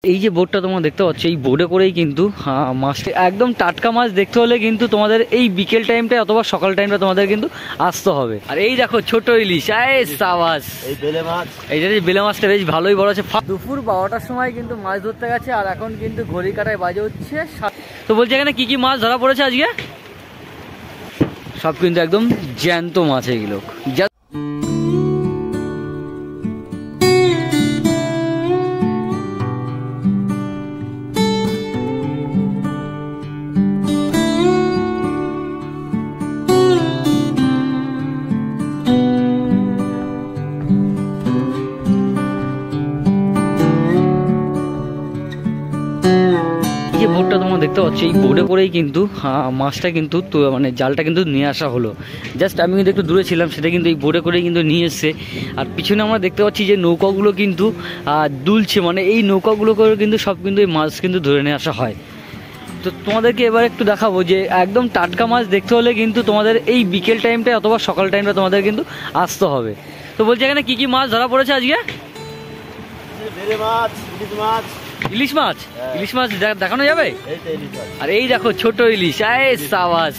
এই যে বোটটা তোমরা দেখতে পাচ্ছ, এই বোটে করেই কিন্তু মাছটা একদম টাটকা মাছ দেখতে হলে কিন্তু তোমাদের এই বিকেল টাইমটা অথবা সকাল টাইমটা তোমাদের কিন্তু আসতে হবে। আর এই দেখো ছোট ইলিশ, সাবাস, এই বেলে মাছ, এই যে বেলে মাছটা বেশ ভালোই বড় আছে। দুপুর 12টার সময় কিন্তু মাছ ধরতে গেছে, আর এখন কিন্তু ঘড়ি কাটায় বাজে হচ্ছে। তো বলছে এখানে কি কি মাছ ধরা পড়েছে আজকে? সব কিন্তু একদম জ্যান্ত মাছ এগুলো। যে বোটটা তোমরা দেখতে পাচ্ছ, এই বোটে করেই কিন্তু মাছটা কিন্তু মানে জালটা কিন্তু নিয়ে আসা হলো। জাস্ট আমি কিন্তু একটু দূরে ছিলাম, সেটা কিন্তু এই বোটে করেই কিন্তু নিয়ে এসছে। আর পিছনে আমরা দেখতে পাচ্ছি যে নৌকাগুলো কিন্তু দুলছে, মানে এই নৌকাগুলো করে কিন্তু সব কিন্তু এই মাছ কিন্তু ধরে নিয়ে আসা হয়। তো তোমাদেরকে এবার একটু দেখাবো যে একদম টাটকা মাছ দেখতে হলে কিন্তু তোমাদের এই বিকেল টাইমটা অথবা সকাল টাইমটা তোমাদের কিন্তু আসতে হবে। তো বলছি এখানে কি কি মাছ ধরা পড়েছে আজকে? ইলিশ মাছ, ইলিশ মাছ দেখানো যাবে? আর এই দেখো ছোট ইলিশ, সাবাস,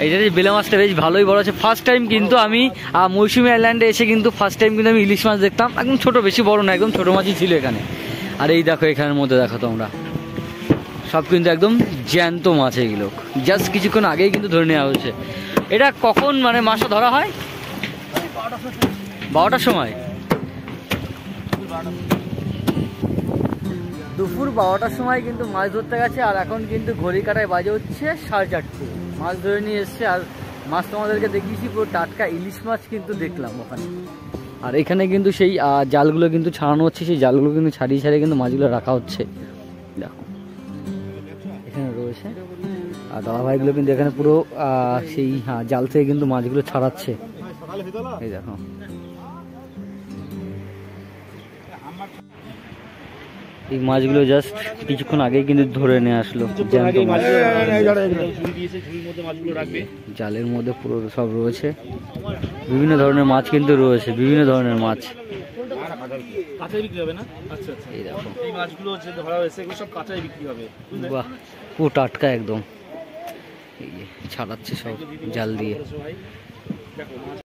এই যে বেলে মাছটা বেশ ভালোই বড় আছে। ফার্স্ট টাইম কিন্তু আমি মৌসুমী আইল্যান্ডে এসে কিন্তু ফার্স্ট টাইম কিন্তু আমি ইলিশ মাছ দেখতাম। একদম ছোট, বেশি বড় না, একদম ছোট মাছই ছিল এখানে। আর এই দেখো এখানের মধ্যে দেখো তোমরা, সব কিন্তু একদম জ্যান্ত মাছ এগুলো। জাস্ট কিছুক্ষণ আগেই কিন্তু ধরে নেওয়া হয়েছে। এটা কখন মানে মাছটা ধরা হয়? 12টার সময়। দুপুর 12টার সময় কিন্তু মাছ ধরতে গেছে, আর এখন কিন্তু ঘড়ি কাটায় বাজে হচ্ছে 4:30। মাছ ধরে নিয়ে এসছে, আর মাছ তোমাদেরকে দেখিয়েছি পুরো টাটকা ইলিশ মাছ কিন্তু দেখলাম ওখানে। আর এখানে কিন্তু সেই জালগুলো কিন্তু ছাড়ানো হচ্ছে, সেই জালগুলো কিন্তু ছাড়িয়ে ছাড়িয়ে কিন্তু মাছগুলো রাখা হচ্ছে। দেখো এখানে রয়েছে, আর দাদাভাইগুলো কিন্তু এখানে পুরো সেই জাল থেকে কিন্তু মাছগুলো ছাড়াচ্ছে। এই দেখো এই মাছগুলো জাস্ট কিছুক্ষণ আগেই কিন্তু ধরে নিয়ে আসলো। জ্যান্ত মাছ জালের মধ্যে পুরো সব রয়েছে, বিভিন্ন ধরনের মাছ কিন্তু রয়েছে, বিভিন্ন ধরনের মাছ। বাহ, পুরো টাটকা একদম। এই ছাড়াচ্ছে সব জাল দিয়ে।